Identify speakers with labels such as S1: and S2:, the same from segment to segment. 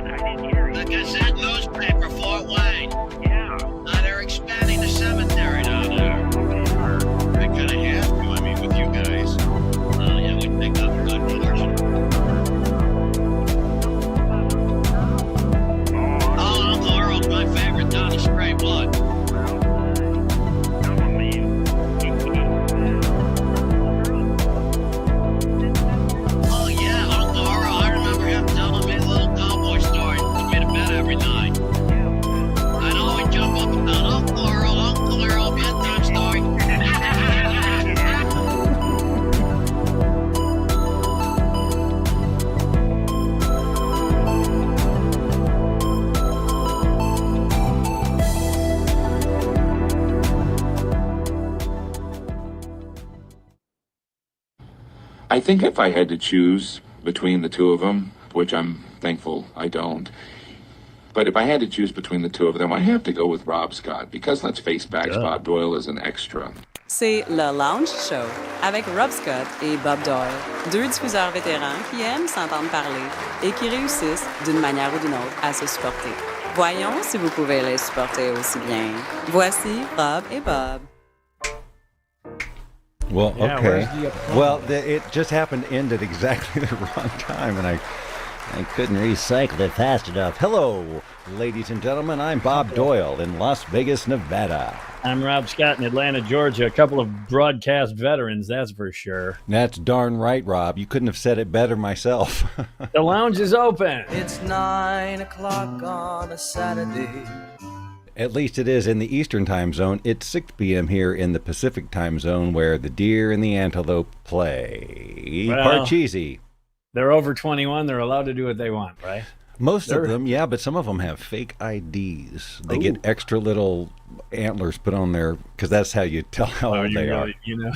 S1: The Gazette newspaper, Fort Wayne.
S2: Yeah.
S1: They're expanding the cemetery down there. They kind of have to, I mean, with you guys. Yeah, we pick up a good portion. Oh, Uncle Earl's my favorite down the straight blood. Oh, yeah, Uncle Earl. I remember him telling me a little cowboy story to put me to bed every night. I'd always jump up and down, Uncle Earl, bedtime story.
S3: I think if I had to choose between the two of them, which I'm thankful I don't, but if I had to choose between the two of them, I have to go with Rob Scott, because let's face facts, Bob Doyle is an extra.
S4: C'est le Lounge Show avec Rob Scott et Bob Doyle, deux diffuseurs vétérans qui aiment s'entendre parler et qui réussissent d'une manière ou d'une autre à se supporter. Voyons si vous pouvez les supporter aussi bien. Voici Rob et Bob.
S5: Well,
S6: Yeah,
S5: okay.
S6: where's the
S5: Well, it just happened to end at exactly the wrong time, and I couldn't recycle it fast enough. Hello, ladies and gentlemen. I'm Bob Doyle in Las Vegas, Nevada.
S6: I'm Rob Scott in Atlanta, Georgia. A couple of broadcast veterans, that's for sure.
S5: That's darn right, Rob. You couldn't have said it better myself.
S6: The lounge is open.
S7: It's 9 o'clock on a Saturday.
S5: At least it is in the Eastern time zone. It's 6 p.m. here in the Pacific time zone, where the deer and the antelope play.
S6: Well,
S5: Parcheesi.
S6: They're over 21. They're allowed to do what they want, right?
S5: Most of them, yeah, but some of them have fake IDs. They get extra little antlers put on there, because that's how you tell how old they are.
S6: You know,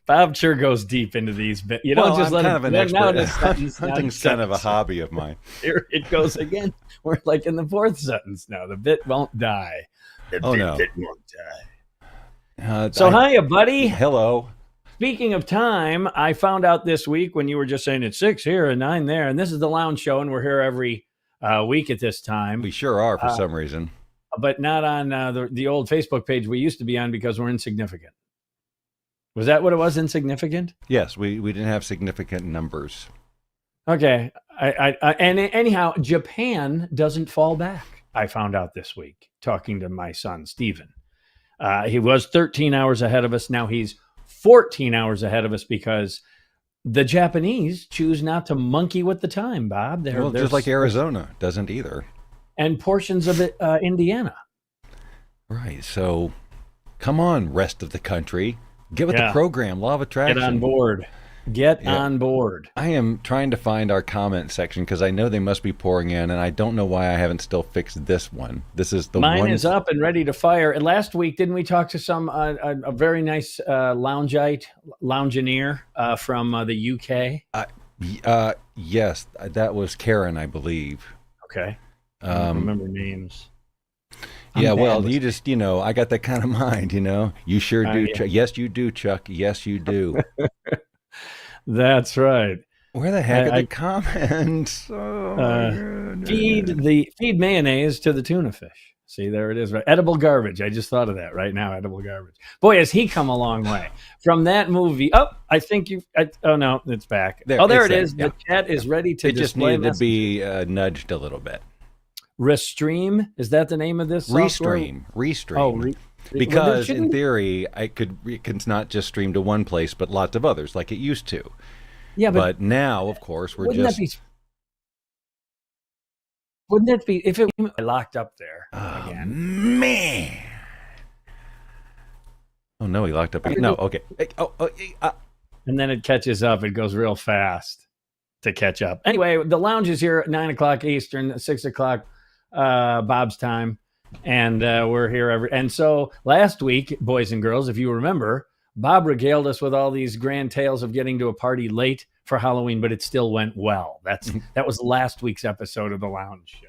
S6: Bob sure goes deep into these. But you don't just
S5: I'm
S6: let
S5: kind
S6: him.
S5: of an
S6: Now
S5: expert.
S6: it's sentence, now
S5: Hunting's
S6: it's
S5: kind of a
S6: sentence.
S5: hobby of mine.
S6: Here it goes again. We're like in the fourth sentence now. The bit won't die. The
S5: Oh,
S6: bit
S5: no.
S6: won't die. So hiya, buddy.
S5: Hello.
S6: Speaking of time, I found out this week when you were just saying it's 6 here and 9 there, and this is the Lounge Show, and we're here every week at this time.
S5: We sure are for some reason.
S6: But not on the old Facebook page we used to be on because we're insignificant. Was that what it was, insignificant?
S5: Yes, we didn't have significant numbers.
S6: Okay. And anyhow, Japan doesn't fall back, I found out this week, talking to my son, Stephen. He was 13 hours ahead of us. Now he's 14 hours ahead of us because the Japanese choose not to monkey with the time, Bob.
S5: Well, just like Arizona doesn't either.
S6: And portions of it, Indiana.
S5: Right. So, come on, rest of the country. Get with
S6: Yeah.
S5: the program, law of attraction.
S6: Get on board. Get
S5: Yeah.
S6: on board.
S5: I am trying to find our comment section because I know they must be pouring in, and I don't know why I haven't still fixed this one. This is the
S6: Mine
S5: one.
S6: is up and ready to fire. And last week, didn't we talk to some a very nice loungeite, loungeneer from the UK?
S5: Yes, that was Karen, I believe.
S6: Okay. I don't remember names.
S5: Yeah,
S6: I'm
S5: well,
S6: bad
S5: you
S6: with-
S5: just, I got that kind of mind, You sure do.
S6: Yeah.
S5: Chuck. Yes, you do, Chuck. Yes, you do.
S6: That's right.
S5: Where the heck are
S6: I-
S5: the comments? Oh, my goodness.
S6: Feed mayonnaise to the tuna fish. See, there it is. Right. Edible garbage. I just thought of that right now. Edible garbage. Boy, has he come a long way from that movie. Oh, I think you. Oh no, it's back. There
S5: it's
S6: it
S5: there,
S6: is.
S5: yeah.
S6: The chat is ready to.
S5: It just
S6: display
S5: needed to be nudged a little bit.
S6: Restream. Is that the name of this software?
S5: Restream.
S6: Oh,
S5: because in theory, it can not just stream to one place, but lots of others, like it used to.
S6: Yeah,
S5: but now, of course, we're
S6: wouldn't
S5: just.
S6: Wouldn't that be if it was locked up there again?
S5: Man. Oh no, he locked up. No, okay.
S6: And then it catches up. It goes real fast to catch up. Anyway, the lounge is here at 9 o'clock Eastern, 6 o'clock Bob's time. And we're here and so last week, boys and girls, if you remember, Bob regaled us with all these grand tales of getting to a party late for Halloween, but it still went well. That was last week's episode of the Lounge Show.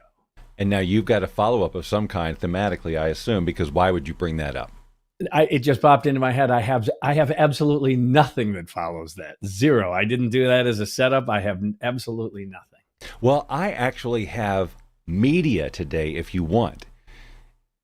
S5: And now you've got a follow-up of some kind thematically, I assume, because why would you bring that up?
S6: It just popped into my head. I have absolutely nothing that follows that. Zero. I didn't do that as a setup. I have absolutely nothing.
S5: Well, I actually have media today if you want.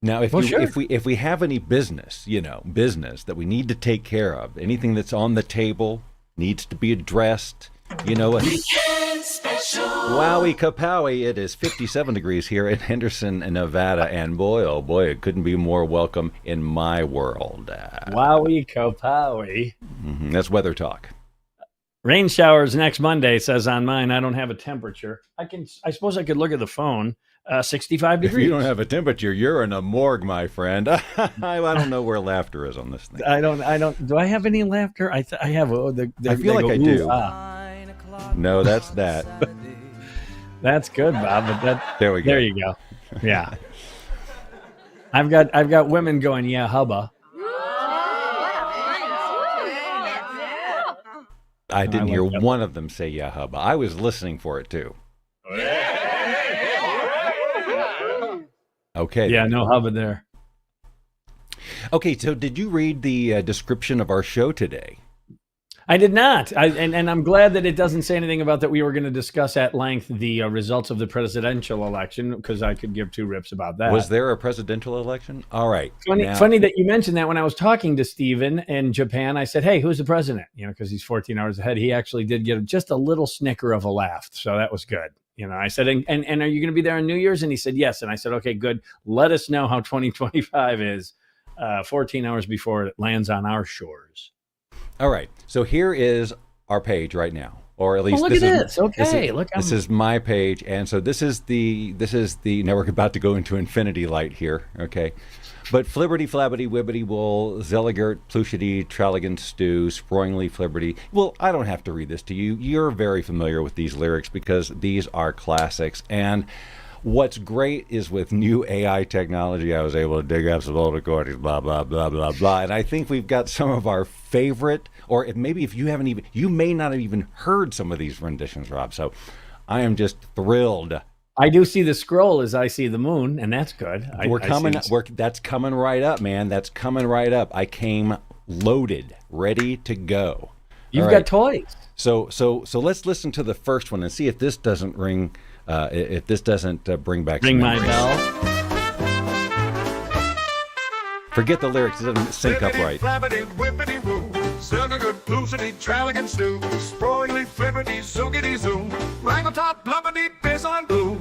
S5: Now, if we have any business, business that we need to take care of, anything that's on the table needs to be addressed. Weekend special. Wowie kapowie! It is 57 degrees here in Henderson, Nevada, and boy, oh boy, it couldn't be more welcome in my world.
S6: Wowie kapowie!
S5: That's weather talk.
S6: Rain showers next Monday, says on mine. I don't have a temperature. I suppose I could look at the phone. 65 degrees.
S5: If you don't have a temperature, you're in a morgue, my friend. I don't know where laughter is on this thing.
S6: I don't. Do I have any laughter? I have.
S5: I feel like I do. No, that's that.
S6: That's good, Bob. But
S5: there we go.
S6: There you go. Yeah. I've got women going, yeah, hubba.
S5: I didn't hear one of them say yeah, hubba. I was listening for it too. Okay.
S6: Yeah, no hubba there.
S5: Okay, so did you read the description of our show today?
S6: I did not. And I'm glad that it doesn't say anything about that we were going to discuss at length the results of the presidential election, because I could give two rips about that.
S5: Was there a presidential election? All right.
S6: Funny that you mentioned that. When I was talking to Steven in Japan, I said, hey, who's the president? Because he's 14 hours ahead. He actually did get just a little snicker of a laugh. So that was good. I said, and are you going to be there on New Year's? And he said, yes. And I said, okay, good. Let us know how 2025 is 14 hours before it lands on our shores.
S5: All right. So here is our page right now, or at least
S6: look
S5: this
S6: at
S5: is
S6: this. Okay,
S5: this is my page, and so this is the now we're about to go into infinity light here. Okay, but flibberty, flabbity, whippity, wool, Zelgagurt, plooshity, tralligan, stew, Sproingly, flibberty. Well, I don't have to read this to you. You're very familiar with these lyrics because these are classics. And what's great is with new AI technology, I was able to dig up some old recordings, blah, blah, blah, blah, blah. And I think we've got some of our favorite, or maybe if you haven't even, you may not have even heard some of these renditions, Rob. So I am just thrilled.
S6: I do see the scroll as I see the moon, and that's good.
S5: That's coming right up, man. That's coming right up. I came loaded, ready to go.
S6: You've got toys.
S5: So let's listen to the first one and see if this doesn't ring. If this doesn't bring back
S6: ring
S5: some
S6: my
S5: memories.
S6: bell.
S5: Forget the lyrics; it doesn't sync up right.
S2: Flabbity, whippity, woo. Zelgagurt, plooshity, tralligan, stew. Sproingly, flibberty, zoogity, zoom. Wrangletot, blubbity, bizzle, blue.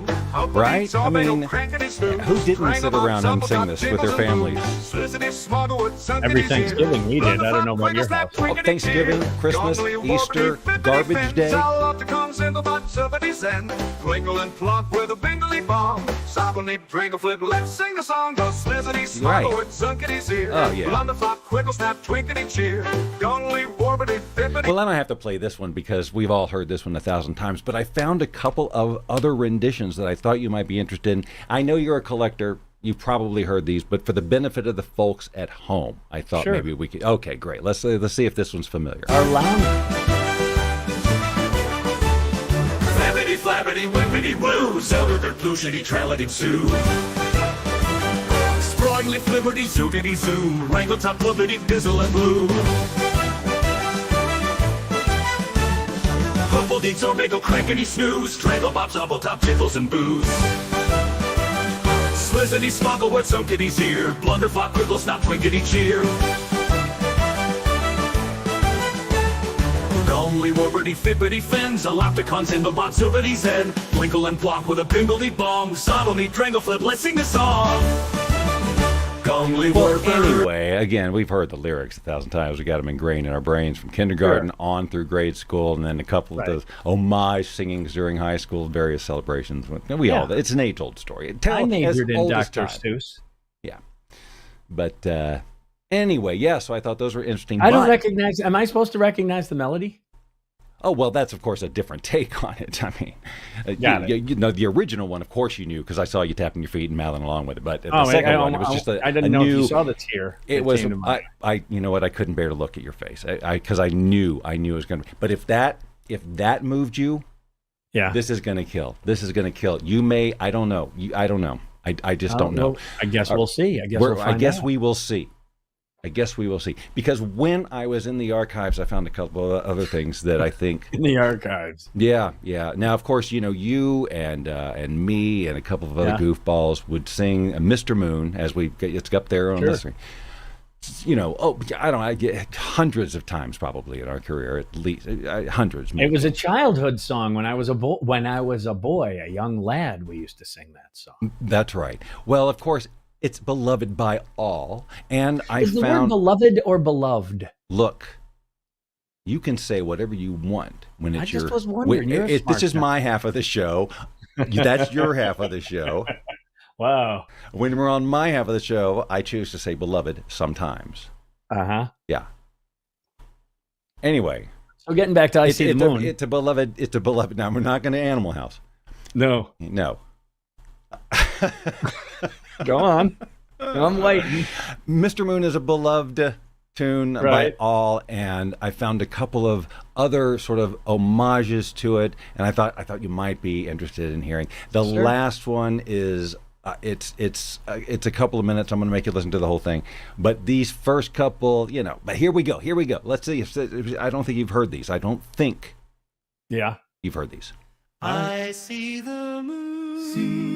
S5: Right?
S2: Zorbagle,
S5: I
S2: crankity, snooze.
S7: Who didn't sit around and sing this with their families?
S2: Slizzity, smogglewort, zunkity,
S6: Every
S2: zear.
S6: Thanksgiving we did. I don't know about your house.
S5: Oh, Thanksgiving, Christmas,
S2: Gongly,
S5: Easter,
S2: worberty,
S5: garbage
S2: fippity,
S5: day.
S2: Zalopticon, Drangle-bop, zillity's end. Twinkle and plonk with a bingly bomb. Zoppletop, Drangle-flap, let's sing a song. Go Slizzity, smogglewort, zunkity, zear.
S5: Oh, yeah.
S2: Blunderflap, quigglesnap, twinkety, cheer. Gongly, worberty, fippity.
S5: Well, I don't have to play this one because we've all heard this one 1,000 times, but I found a couple of other renditions that I thought you might be interested in. I know you're a collector. You've probably heard these, but for the benefit of the folks at home, I thought maybe we could. Okay, great. Let's see if this one's familiar.
S6: Our lounge.
S2: Flabbity, flabbity, whippity, woo. Zelgagurt, plooshity, tralligan, stew. Sproingly, flibberty, zoogity, zoom. Wrangletot, blubbity, bizzle, and blue. Whoppledeed, zorbagle, crankity, snooze. Drangle-bop, zoppletop, jiggles, and booze. Slizzity, smogglewort, zonkity, zear. Blunderflap, quigglesnap, twinkety, cheer. Gongly, worberty, fippity, fen. Zalopticon's in the bot, zillity's end. Twinkle and plonk with a bingledy bong. Sodomy, Drangle-flap, let's sing the song. Gongly,
S5: Well,
S2: worber.
S5: anyway, again, we've heard the lyrics 1,000 times. We got them ingrained in our brains from kindergarten on through grade school, and then a couple of those homage singings during high school, various celebrations. It's an age-old story.
S6: I majored in Dr. Seuss.
S5: Yeah. But anyway, so I thought those were interesting.
S6: I don't recognize. Am I supposed to recognize the melody?
S5: Oh, well, that's, of course, a different take on it. I mean, you know, the original one, of course, you knew because I saw you tapping your feet and mouthing along with it. But the second one, it was just
S6: I didn't know if you saw the tear.
S5: It was, you know what, I couldn't bear to look at your face because I knew it was going to. But if that moved you, this is going to kill. This is going to kill. You may, I don't know. I don't know. I just don't know.
S6: Well, I guess we'll see. I guess
S5: we will see. I guess we will see. Because when I was in the archives, I found a couple of other things that I think
S6: In the archives.
S5: Yeah. Now, of course, you and me and a couple of other goofballs would sing Mr. Moon as it's up there on this thing. I get hundreds of times probably in our career, at least hundreds. Maybe.
S6: It was a childhood song when I was a boy, a young lad. We used to sing that song.
S5: That's right. Well, of course, it's beloved by all, and
S6: Is the word beloved or beloved?
S5: Look, you can say whatever you want when it's
S6: I just was wondering.
S5: This is my half of the show. That's your half of the show.
S6: Wow.
S5: When we're on my half of the show, I choose to say beloved sometimes. Yeah. Anyway.
S6: So getting back to I See the Moon.
S5: It's a beloved. Now, we're not going to Animal House.
S6: No. Go on. I'm waiting.
S5: Mr. Moon is a beloved tune by all, and I found a couple of other sort of homages to it, and I thought you might be interested in hearing. The last one is it's a couple of minutes. I'm going to make you listen to the whole thing, but these first couple, But here we go. Let's see. I don't think you've heard these. I don't think.
S6: Yeah.
S5: You've heard these.
S2: I see the moon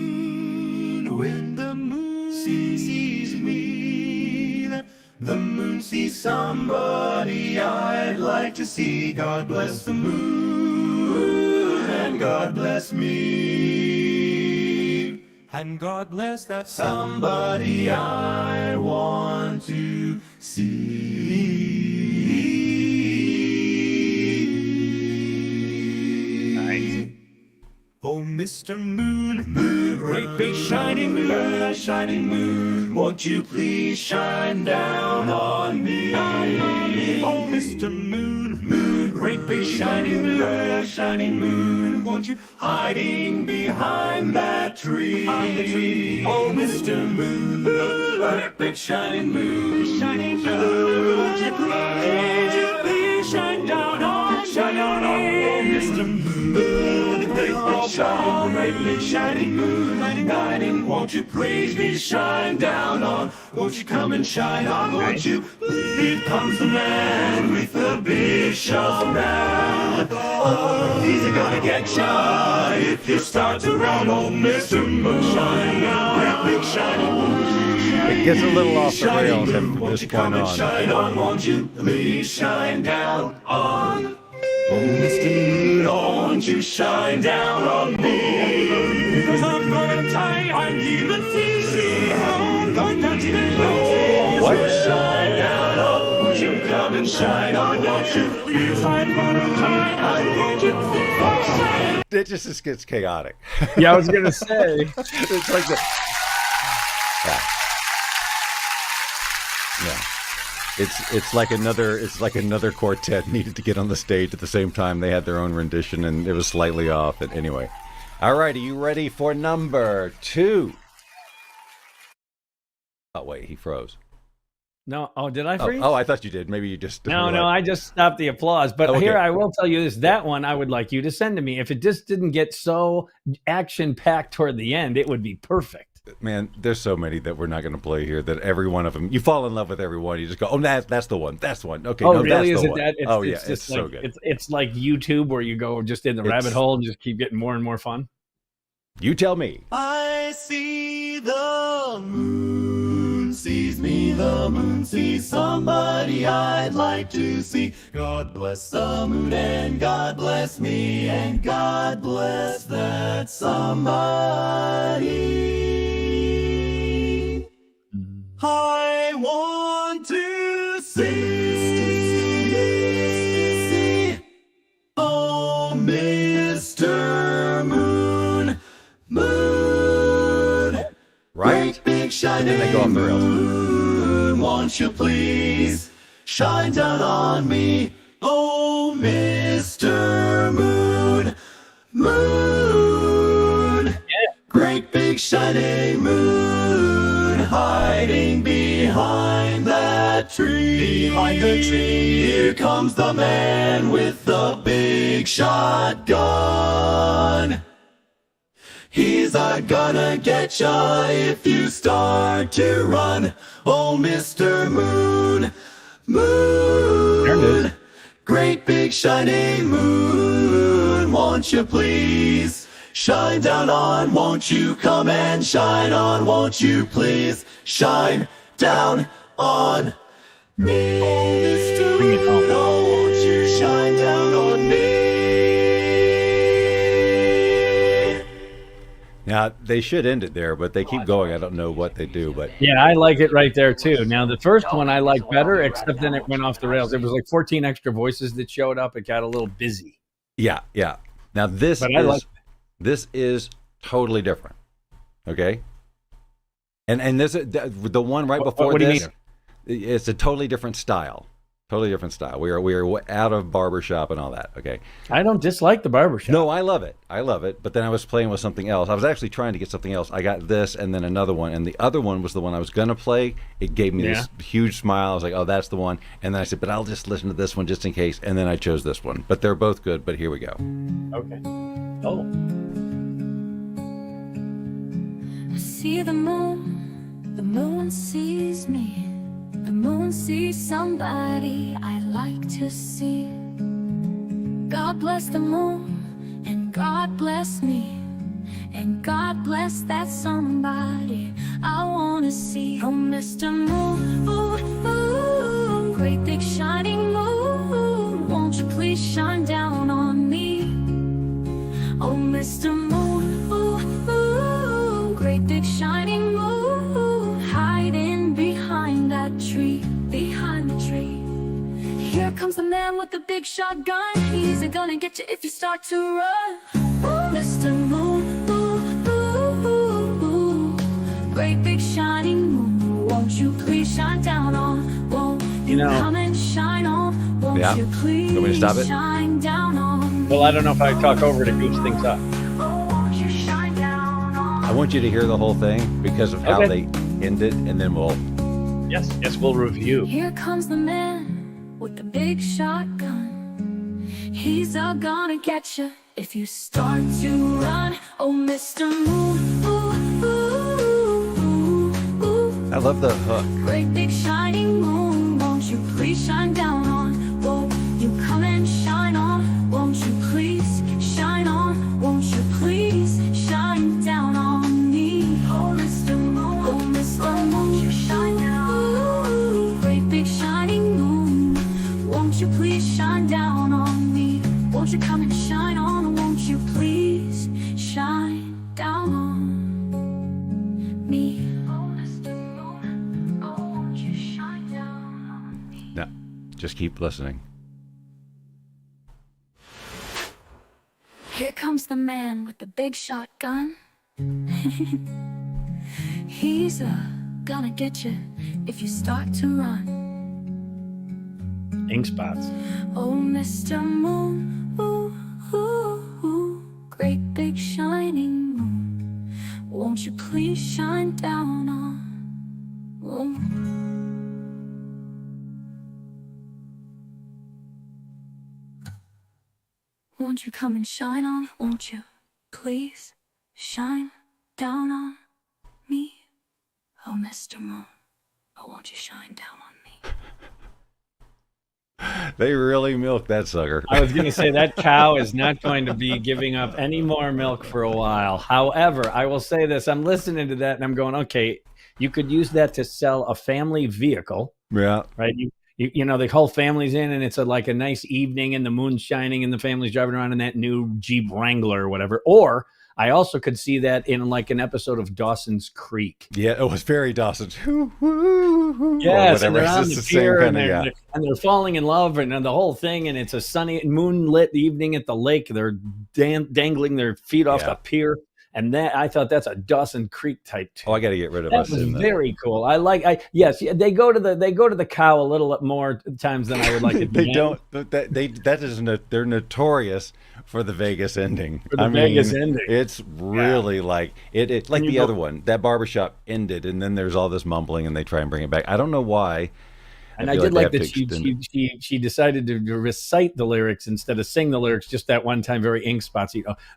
S2: when the moon sees me. The moon sees somebody I'd like to see. God bless the moon and God bless me. And God bless that somebody I want to see.
S6: Nice.
S2: Oh, Mr. Moon, great big shining moon, won't you please shine down on me? Oh, Mr. Moon, great big shining moon, won't you hiding behind that tree? Oh, Mr. Moon, great big shining moon, won't you please shine down on me? Oh, Mr. Moon. Great big shining moon, guiding, won't you please me shine down on? Won't you come and shine on? Won't you? Here comes the man with the big shovel now. Oh, he's gonna get shy if you start to run. Oh, Mr. Moon, great big shining moon.
S5: It gets a little off the rails from
S2: Won't
S5: this
S2: you
S5: point
S2: come and
S5: on.
S2: shine on? Won't you please shine down on? Oh, Mr. Moon, won't you shine down on me? Because I'm gonna tie on you and see. I'm gonna shine down on. Won't you come and shine on? Won't you please? I'm gonna tie on. Won't you please?
S5: It just gets chaotic.
S6: Yeah, I was going to say.
S5: It's like the. Yeah. It's like another quartet needed to get on the stage at the same time. They had their own rendition, and it was slightly off. But anyway, all right. Are you ready for number 2? Oh wait, he froze.
S6: No. Oh, did I freeze?
S5: Oh, I thought you did. Maybe you just.
S6: No, I just stopped the applause. But
S5: Okay.
S6: here, I will tell you this. That one I would like you to send to me. If it just didn't get so action-packed toward the end, it would be perfect.
S5: Man, there's so many that we're not going to play here that every one of them, you fall in love with every one. You just go, oh, that's the one. That's the one. Okay,
S6: Oh,
S5: no,
S6: really?
S5: that's
S6: Is
S5: the
S6: it
S5: one.
S6: that?
S5: It's
S6: just
S5: so
S6: like,
S5: good.
S6: It's like YouTube where you go just in the rabbit hole and just keep getting more and more fun.
S5: You tell me.
S2: I see the moon sees me, the moon sees somebody I'd like to see. God bless the moon and God bless me and God bless that somebody. I want to see, oh, Mr. Moon, moon,
S5: Right?
S2: big shining
S5: And then they go off the rails.
S2: moon, won't you please shine down on me, oh, Mr. Moon, moon, great big shining moon, hiding behind that tree. Behind the tree, here comes the man with the big shotgun. He's gonna get ya if you start to run. Oh, Mr. Moon, Moon, great big shining moon, won't you please shine down on? Won't you come and shine on? Won't you please shine down on me? Oh, Mr. Moon, oh, won't you shine down on me?
S5: Now, they should end it there, but they keep going. I don't know what they do, but
S6: Yeah, I like it right there too. Now the first one I like better, except then it went off the rails. It was like 14 extra voices that showed up. It got a little busy.
S5: yeah. Now this is totally different. Okay? And this the one right before
S6: what do you
S5: this, it's a totally different style. Totally different style. We are out of barbershop and all that. Okay.
S6: I don't dislike the barbershop.
S5: No, I love it. But then I was playing with something else. I was actually trying to get something else. I got this and then another one. And the other one was the one I was going to play. It gave me this huge smile. I was like, oh, that's the one. And then I said, but I'll just listen to this one just in case. And then I chose this one. But they're both good. But here we go.
S6: Okay. Oh.
S8: I see the moon sees me. The moon sees somebody I like to see. God bless the moon, and God bless me, and God bless that somebody I wanna see. Oh, Mr. Moon, ooh, ooh, great big shining moon, won't you please shine down on me? Oh, Mr. Moon, ooh, ooh, great big shining moon, hiding behind that tree, behind the tree. Here comes the man with the big shotgun. He's gonna get you if you start to run. Oh, Mr. Moon, ooh, ooh, ooh, ooh, great big shining moon, won't you please shine down on? Won't you come and shine on? Won't you please
S5: Want me to stop it?
S8: shine down on?
S6: Well, I don't know if I talk over to goose things up.
S8: Oh, won't you shine down on?
S5: I want you to hear the whole thing because of how they end it, and then we'll.
S6: Yes, we'll review.
S8: Here comes the man with the big shotgun. He's gonna get you if you start to run. Oh, Mr. Moon, ooh, ooh, ooh, ooh.
S5: I love the hook.
S8: Great big shining moon, won't you please shine down on? Won't you come and shine on? Won't you please shine on? Won't you please shine down on me? Oh, Mr. Moon, oh, Mr. Moon, won't you shine down? Ooh, great big shining moon, won't you please shine down on me? Won't you come and shine on? Won't you please shine down on me? Oh, Mr. Moon, oh, won't you shine down on me?
S5: No, just keep listening.
S8: Here comes the man with the big shotgun. He's gonna get you if you start to run.
S6: Ink spots.
S8: Oh, Mr. Moon, ooh, ooh, ooh, great big shining moon, won't you please shine down on? Oh. Won't you come and shine on? Won't you please shine down on me? Oh, Mr. Moon, oh, won't you shine down on me?
S5: They really milk that sucker.
S6: I was going to say that cow is not going to be giving up any more milk for a while. However, I will say this. I'm listening to that and I'm going, okay, you could use that to sell a family vehicle.
S5: Yeah.
S6: Right? You know, the whole family's in and it's like a nice evening and the moon's shining and the family's driving around in that new Jeep Wrangler or whatever. Or I also could see that in like an episode of Dawson's Creek.
S5: Yeah, it was very Dawson's.
S6: Yes, and they're on the pier and they're falling in love and the whole thing. And it's a sunny, moonlit evening at the lake. They're dangling their feet off the pier. And that I thought that's a Dawson Creek type too.
S5: Oh, I got to get rid of
S6: that.
S5: us.
S6: Was very cool. Yes, they go to the cow a little more times than I would like it.
S5: They don't. They're notorious for the Vegas ending.
S6: Vegas ending.
S5: It's really like it like the other one. That barbershop ended, and then there's all this mumbling, and they try and bring it back. I don't know why.
S6: And
S5: I
S6: I
S5: feel
S6: did
S5: like
S6: like
S5: they
S6: that
S5: have to extend
S6: she decided to recite the lyrics instead of sing the lyrics just that one time, very ink spots.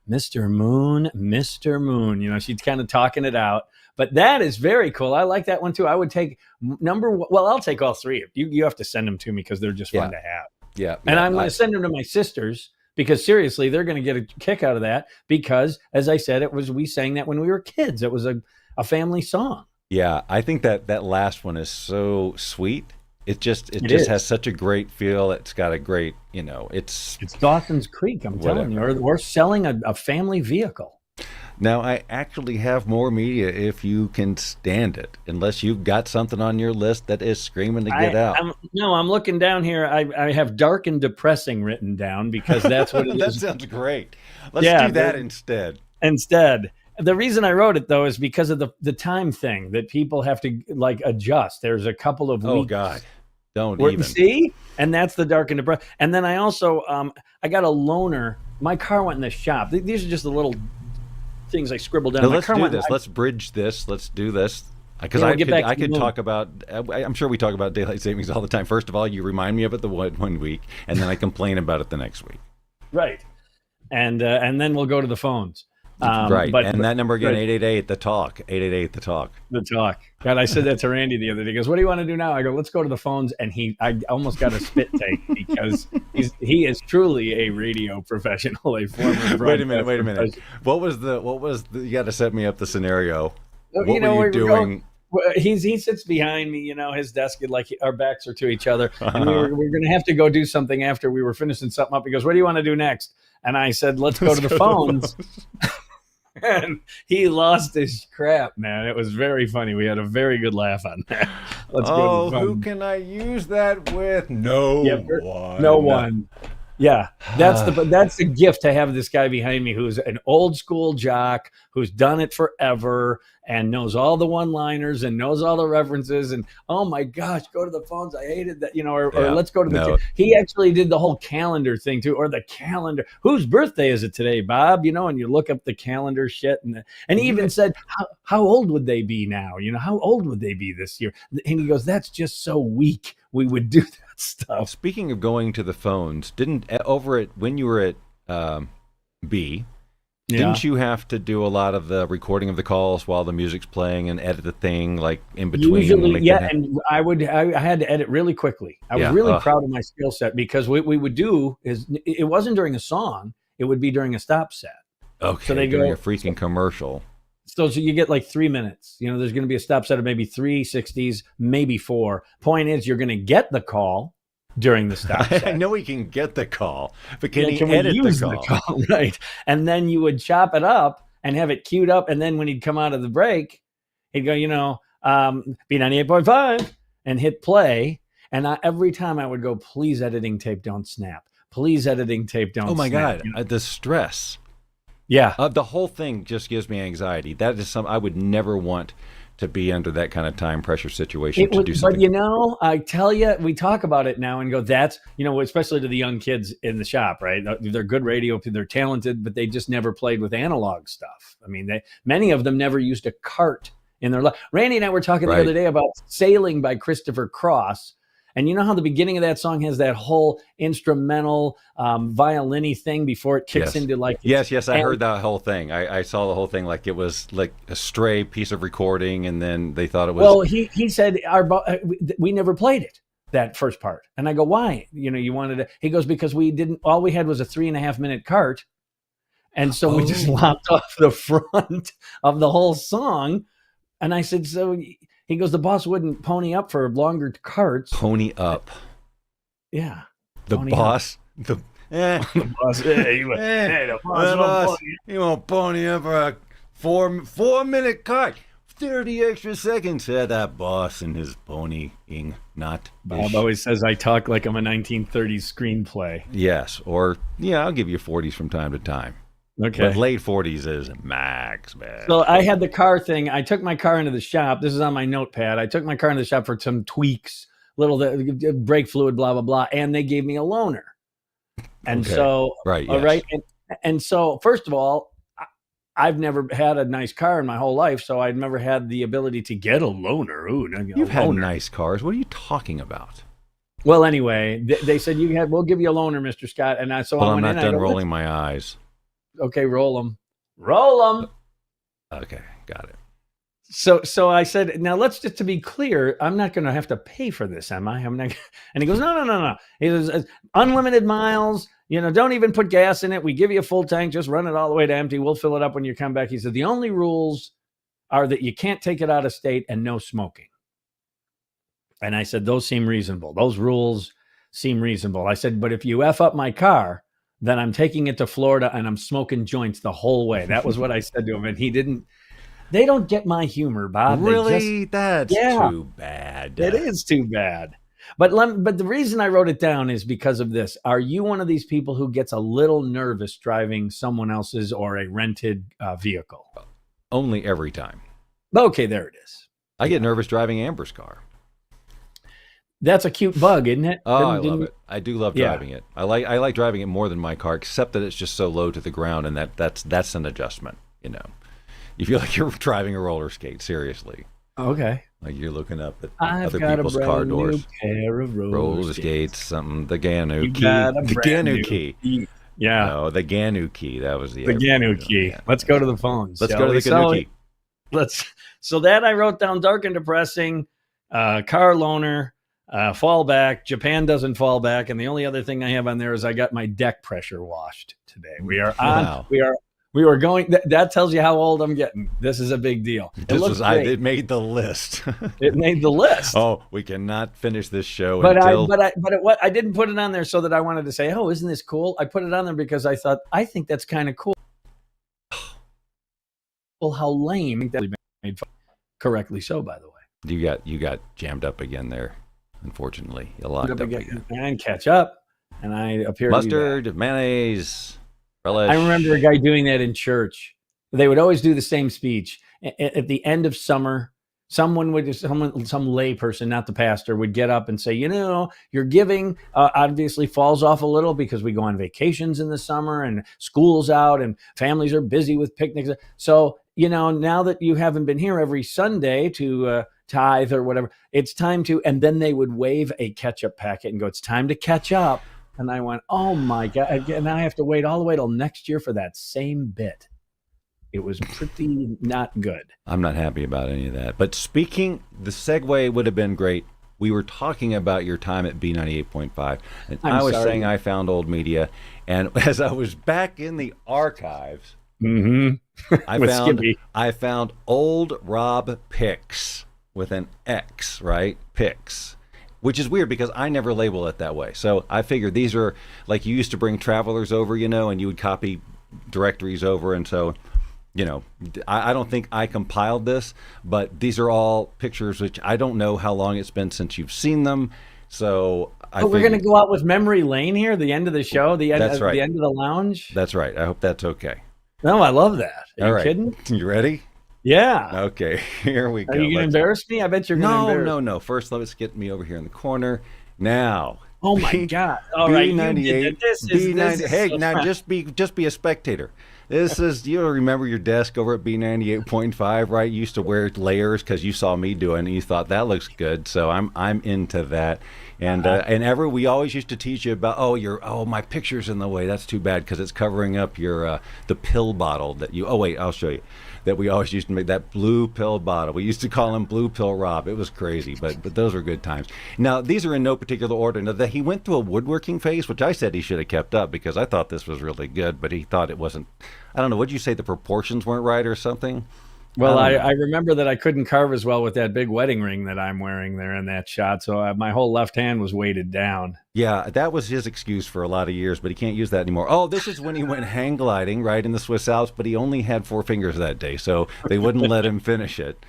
S6: Mr. Moon, Mr. Moon. She's kind of talking it out. But that is very cool. I like that one too. I would take I'll take all three. You have to send them to me because they're just fun to have.
S5: Yeah.
S6: And I'm going to send them to my sisters because seriously, they're going to get a kick out of that because, as I said, we sang that when we were kids. It was a family song.
S5: Yeah, I think that last one is so sweet. It just
S6: is.
S5: has such a great feel. It's got a great, it's
S6: Dawson's Creek. I'm telling you, we're selling a family vehicle.
S5: Now, I actually have more media if you can stand it, unless you've got something on your list that is screaming to get out.
S6: I'm looking down here. I have dark and depressing written down because that's what it
S5: that
S6: is.
S5: That sounds great. Let's do that instead.
S6: The reason I wrote it, though, is because of the time thing that people have to adjust. There's a couple of weeks.
S5: Oh, God. Don't even.
S6: See? And that's the dark and depressing. And then I also, I got a loaner. My car went in the shop. These are just the little things I scribbled down.
S5: Now, let's do this. Let's bridge this. Let's do this. Because I could talk about, I'm sure we talk about daylight savings all the time. First of all, you remind me of it the one week, and then I complain about it the next week.
S6: Right. And then we'll go to the phones.
S5: Right. And that number again, 888 the talk. 888 the talk.
S6: The talk. God, I said that to Randy the other day. He goes, "What do you want to do now?" I go, "Let's go to the phones." And I almost got a spit take because he is truly a radio professional, a former
S5: Wait a minute. What was the you got to set me up the scenario. What were you doing?
S6: He sits behind me, his desk, our backs are to each other. And we're going to have to go do something after we were finishing something up. He goes, "What do you want to do next?" And I said, let's go to the phones. And he lost his crap, man. It was very funny. We had a very good laugh on that. Let's go to the phone.
S5: Who can I use that with? No one.
S6: No one. Yeah, that's the gift to have this guy behind me who's an old school jock who's done it forever and knows all the one-liners and knows all the references and oh my gosh, go to the phones. I hated that, or let's go to the. He actually did the whole calendar thing too, or the calendar. Whose birthday is it today, Bob? And you look up the calendar shit and he even said, how old would they be now? How old would they be this year? And he goes, that's just so weak. We would do that stuff.
S5: Speaking of going to the phones, when you were at B, didn't you have to do a lot of the recording of the calls while the music's playing and edit the thing in between?
S6: Usually, and I had to edit really quickly. I was really proud of my skill set because what we would do is it wasn't during a song; it would be during a stop set.
S5: Okay, so they during a freaking commercial.
S6: So you get 3 minutes. There's going to be a stop set of maybe 3 60s, maybe 4. Point is, you're going to get the call during the stop set.
S5: I know he can get the call, but can he edit the call?
S6: Right. And then you would chop it up and have it queued up. And then when he'd come out of the break, he'd go, B98.5 and hit play. And every time I would go, please editing tape, don't snap. Please editing tape, don't snap.
S5: Oh my God, the stress.
S6: Yeah.
S5: The whole thing just gives me anxiety. That is something I would never want to be under that kind of time pressure situation to do something.
S6: But I tell you, we talk about it now and go, that's, especially to the young kids in the shop, right? They're good radio, they're talented, but they just never played with analog stuff. I mean, many of them never used a cart in their life. Randy and I were talking the other day about Sailing by Christopher Cross. And you know how the beginning of that song has that whole instrumental violin-y thing before it kicks into
S5: Yes, I heard that whole thing. I saw the whole thing it was like a stray piece of recording, and then they thought it was.
S6: Well, he said we never played it, that first part, and I go, why? You wanted to? He goes, because we didn't. All we had was a 3.5 minute cart, and so we just lopped off the front of the whole song, and I said so. He goes, the boss wouldn't pony up for longer carts.
S5: Pony up.
S6: Yeah.
S5: The boss.
S6: The boss. The boss.
S5: He won't pony up for a 4-minute cart. 30 extra seconds. Yeah, that boss and his ponying not.
S6: Bob always says I talk like I'm a 1930s screenplay.
S5: Yes. Or, I'll give you 40s from time to time.
S6: Okay.
S5: But late 40s is max, man.
S6: So I had the car thing. I took my car into the shop. This is on my notepad. I took my car into the shop for some tweaks, little brake fluid, blah, blah, blah. And they gave me a loaner. And so,
S5: right.
S6: And so, first of all, I've never had a nice car in my whole life. So I've never had the ability to get a loaner.
S5: You've had nice cars. What are you talking about?
S6: Well, anyway, they said we'll give you a loaner, Mr. Scott. And so I
S5: I'm
S6: went
S5: not
S6: in.
S5: done rolling my eyes.
S6: Okay, roll them. Roll them.
S5: Okay, got it.
S6: So I said, now let's just to be clear, I'm not going to have to pay for this, am I? I'm not. And he goes, no. He goes, unlimited miles. Don't even put gas in it. We give you a full tank. Just run it all the way to empty. We'll fill it up when you come back. He said, the only rules are that you can't take it out of state and no smoking. And I said, those seem reasonable. Those rules seem reasonable. I said, but if you F up my car, then I'm taking it to Florida and I'm smoking joints the whole way. That was what I said to him. And he didn't. They don't get my humor, Bob.
S5: Really? That's too bad.
S6: It is too bad. But the reason I wrote it down is because of this. Are you one of these people who gets a little nervous driving someone else's or a rented vehicle?
S5: Only every time.
S6: Okay, there it is.
S5: I get nervous driving Amber's car.
S6: That's a cute bug, isn't it?
S5: Oh, I love it. I do love driving it. I like driving it more than my car, except that it's just so low to the ground, and that's an adjustment, You feel like you're driving a roller skate, seriously.
S6: Okay.
S5: Like you're looking up at
S6: I've
S5: other
S6: got
S5: people's
S6: a
S5: car
S6: brand
S5: doors.
S6: new pair of roller
S5: skates, something. The Ganu
S6: You
S5: key.
S6: got a
S5: The
S6: brand
S5: Ganu
S6: new
S5: key.
S6: Yeah.
S5: No, the Ganu key. That was the
S6: Ganu key.
S5: Yeah.
S6: Let's go to the phones.
S5: Let's go to the Ganu key.
S6: So that I wrote down dark and depressing, car loaner, fall back. Japan doesn't fall back. And the only other thing I have on there is I got my deck pressure washed today. We are on.
S5: Wow.
S6: We were going. That tells you how old I'm getting. This is a big deal.
S5: It made the list.
S6: It made the list.
S5: Oh, we cannot finish this show
S6: until. I didn't put it on there so that I wanted to say, oh, isn't this cool? I put it on there because I think that's kind of cool. Well, how lame that made fun. Correctly so, by the way.
S5: You got jammed up again there. Unfortunately, you locked up again.
S6: And catch up, and I appear
S5: mustard,
S6: to be
S5: mayonnaise, relish.
S6: I remember a guy doing that in church. They would always do the same speech at the end of summer. Some lay person, not the pastor, would get up and say, your giving obviously falls off a little because we go on vacations in the summer and school's out and families are busy with picnics. So, now that you haven't been here every Sunday to tithe or whatever, it's time to, and then they would wave a ketchup packet and go, it's time to catch up. And I went, oh my God. And I have to wait all the way till next year for that same bit. It was pretty not good.
S5: I'm not happy about any of that. But the segue would have been great. We were talking about your time at B98.5, and I was saying I found old media. And as I was back in the archives, I found old Rob pics with an X, right? Pics. Which is weird because I never label it that way. So I figured these are like you used to bring travelers over, and you would copy directories over. And so, I don't think I compiled this, but these are all pictures which I don't know how long it's been since you've seen them. So
S6: we're going to go out with memory lane here, the end of the show, the end of the lounge.
S5: That's right. I hope that's okay.
S6: No, I love that. Are you kidding?
S5: You ready?
S6: Yeah.
S5: Okay, here we go.
S6: Are you going to embarrass me? I bet you're going to embarrass me.
S5: No. First, let's get me over here in the corner. Now.
S6: Oh, my God. All right.
S5: B98. Hey, now just be a spectator. This is, you remember your desk over at B98.5, right? You used to wear layers because you saw me doing it and you thought that looks good. So I'm into that. And we always used to teach you about, my picture's in the way. That's too bad because it's covering up your the pill bottle that you, I'll show you. That we always used to make, that blue pill bottle. We used to call him Blue Pill Rob. It was crazy, but those were good times. Now, these are in no particular order. Now, he went through a woodworking phase, which I said he should have kept up because I thought this was really good, but he thought it wasn't. I don't know. Would you say the proportions weren't right or something?
S6: Well, I remember that I couldn't carve as well with that big wedding ring that I'm wearing there in that shot. So my whole left hand was weighted down. Yeah,
S5: that was his excuse for a lot of years, but he can't use that anymore. Oh, this is when he went hang gliding, right, in the Swiss Alps, but he only had 4 fingers that day, so they wouldn't let him finish it.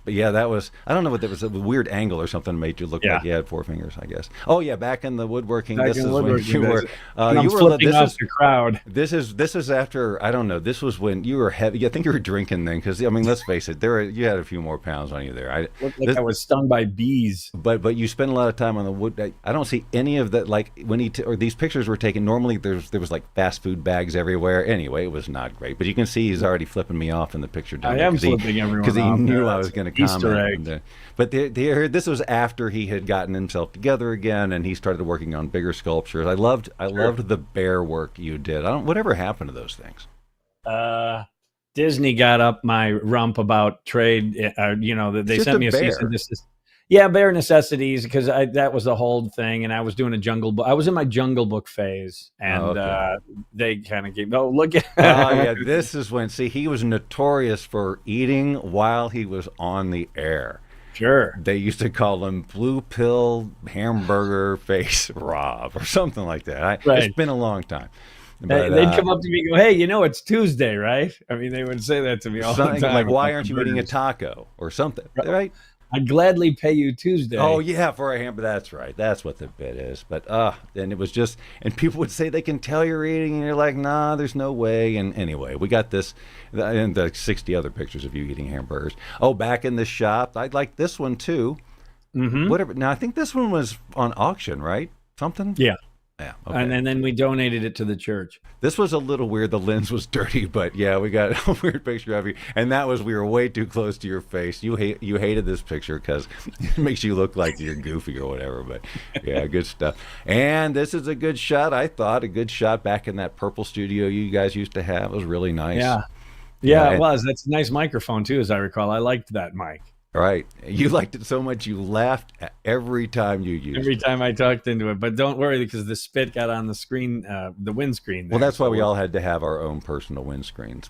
S5: But yeah, that was, I don't know what that was, a weird angle or something made you look like you had 4 fingers, I guess. Oh yeah, back in the woodworking. This is when you were
S6: flipping off the crowd.
S5: This is after, I don't know, this was when you were heavy. I think you were drinking then, because I mean, let's face it, you had a few more pounds on you there. I
S6: I was stung by bees.
S5: But you spend a lot of time on the wood. I don't see any of that. Like when or these pictures were taken. Normally there was like fast food bags everywhere. Anyway, it was not great. But you can see he's already flipping me off in the picture.
S6: I am flipping everyone off
S5: because he knew I was going to comment.
S6: egg.
S5: But this was after he had gotten himself together again, and he started working on bigger sculptures. I loved the bear work you did. Whatever happened to those things?
S6: Disney got up my rump about trade. They sent me a cease and desist. Yeah, bare necessities, because that was the whole thing, and I was doing a Jungle Book. I was in my Jungle Book phase, and they kind of gave. Oh, look at!
S5: Oh yeah, this is when. See, he was notorious for eating while he was on the air.
S6: Sure.
S5: They used to call him Blue Pill Hamburger Face Rob or something like that.
S6: Right.
S5: It's been a long time.
S6: But, they'd come up to me and go, "Hey, it's Tuesday, right?" I mean, they would say that to me all the time.
S5: Like, why aren't you eating a taco or something? Right?
S6: I'd gladly pay you Tuesday.
S5: Oh yeah, for a hamburger. That's right. That's what the bit is. But and it was just, and people would say they can tell you're eating, and you're like, nah, there's no way. And anyway, we got this, and the 60 other pictures of you eating hamburgers. Oh, back in the shop, I like this one too.
S6: Mm-hmm.
S5: Whatever. Now I think this one was on auction, right? Something.
S6: Yeah.
S5: Yeah. Okay.
S6: And then we donated it to the church.
S5: This was a little weird. The lens was dirty, but yeah, we got a weird picture of you. And that was, we were way too close to your face. You hated this picture because it makes you look like you're goofy or whatever. But yeah, good stuff. And this is a good shot, I thought. A good shot back in that purple studio you guys used to have. It was really nice.
S6: Yeah, it was. That's a nice microphone too, as I recall. I liked that mic.
S5: Right. You liked it so much you laughed every time you used it.
S6: Every time I talked into it. But don't worry, because the spit got on the screen, the windscreen.
S5: Well, that's why we all had to have our own personal windscreens.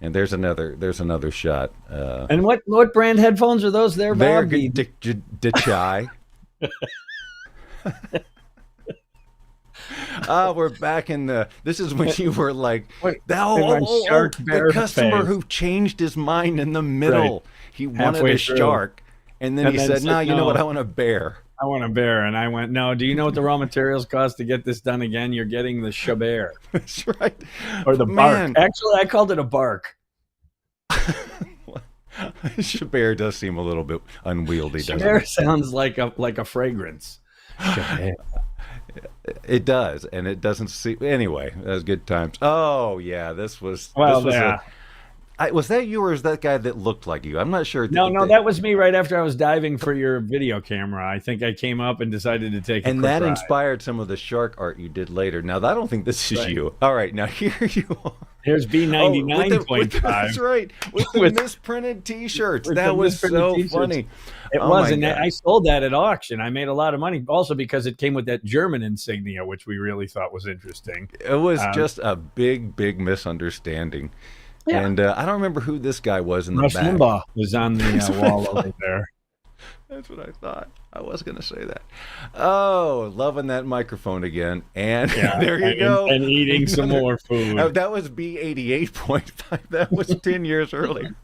S5: And there's another shot.
S6: And what brand headphones are those there, Bob?
S5: They're DJI. We're back in this is when you were like, the customer who changed his mind in the middle. Right. He wanted a shark, and then he said, no, you know what? I want a bear.
S6: I want a bear. And I went, no, do you know what the raw materials cost to get this done again? You're getting the shabear.
S5: That's right.
S6: Or the bark. Actually, I called it a bark.
S5: Shabear does seem a little bit unwieldy, doesn't it?
S6: Shabear sounds like a fragrance.
S5: It does, and it doesn't see. Anyway, that was good times. Oh yeah, this was. Was that you, or is that guy that looked like you? I'm not sure.
S6: No, that was me right after I was diving for your video camera. I think I came up and decided to take.
S5: And that inspired some of the shark art you did later. Now I don't think this is you. All right, now here you are.
S6: Here's B99.5.
S5: That's right, with the misprinted T-shirts. That was so funny.
S6: It was, and I sold that at auction. I made a lot of money, also because it came with that German insignia, which we really thought was interesting.
S5: It was just a big misunderstanding. Yeah. And I don't remember who this guy was in the back.
S6: Limbaugh was on the wall over there.
S5: That's what I thought. I was going to say that. Oh, loving that microphone again. And there you go.
S6: And eating some more food.
S5: That was B88.5. That was 10 years earlier.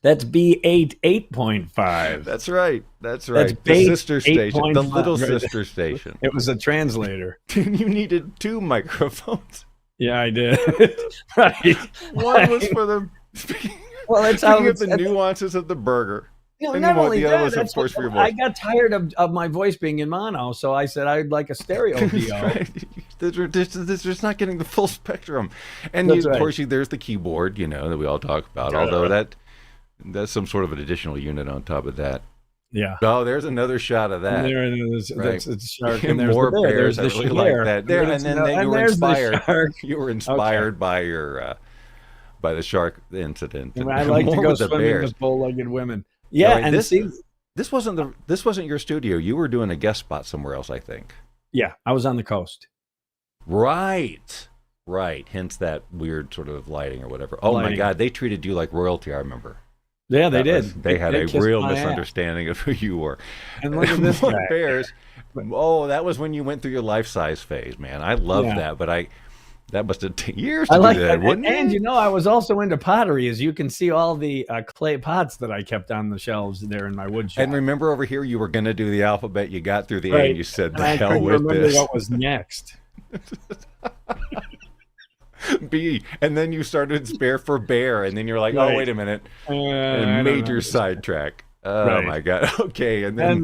S6: That's B88.5.
S5: That's right. That's the sister station. The little sister station.
S6: It was a translator.
S5: You needed two microphones.
S6: Yeah, I did. Right.
S5: One was for the speaking of the nuances of the burger.
S6: Not only that, of course, for your voice. I got tired of my voice being in mono, so I said I'd like a stereo deal.
S5: Right. They're just not getting the full spectrum. And of course, there's the keyboard, that we all talk about. Although that's some sort of an additional unit on top of that.
S6: Yeah.
S5: Oh, there's another shot of that.
S6: That's a shark. And there's
S5: more
S6: the bear.
S5: bears.
S6: There's
S5: I really like that. And then you were inspired. You were inspired by your by the shark incident.
S6: And I like to go swimming with bow-legged women. Yeah, and
S5: this wasn't your studio. You were doing a guest spot somewhere else, I think.
S6: Yeah, I was on the coast.
S5: Right. Hence that weird sort of lighting or whatever. Oh my God, they treated you like royalty. I remember.
S6: Yeah, they did.
S5: They had a real misunderstanding of who you were.
S6: And look at this guy.
S5: Bears. Oh, that was when you went through your life-size phase, man. I loved that, but that must have taken years to do that, wouldn't it?
S6: And I was also into pottery, as you can see all the clay pots that I kept on the shelves there in my wood shop.
S5: And remember over here, you were going to do the alphabet. You got through the A and you said, the hell with this. I remember
S6: what was next.
S5: B, and then you started spare for bear, and then you're like, oh, wait a minute, a major sidetrack. Oh my God. Okay, and then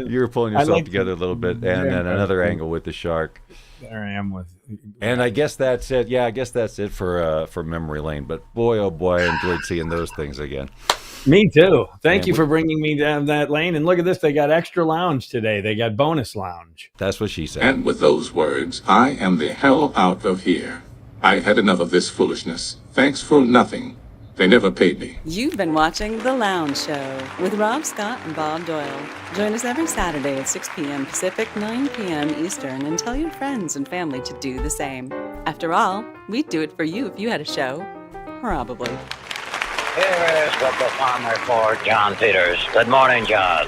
S5: you were pulling yourself together a little bit, and then another angle with the shark.
S6: There I am with.
S5: And I guess that's it. Yeah, I guess that's it for memory lane. But boy, oh boy, I enjoyed seeing those things again.
S6: Me too. Thank
S5: And
S6: you
S5: we-
S6: for bringing me down that lane. And look at this. They got extra lounge today. They got bonus lounge.
S5: That's what she said.
S3: And with those words, I am the hell out of here. I had enough of this foolishness. Thanks for nothing. They never paid me.
S4: You've been watching The Lounge Show with Rob Scott and Bob Doyle. Join us every Saturday at 6 p.m. Pacific, 9 p.m. Eastern, and tell your friends and family to do the same. After all, we'd do it for you if you had a show. Probably.
S9: Here is what the farm report, John Peters. Good morning, John.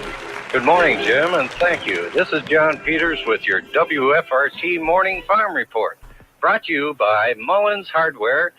S10: Good morning, Jim, and thank you. This is John Peters with your WFRT Morning Farm Report, brought to you by Mullins Hardware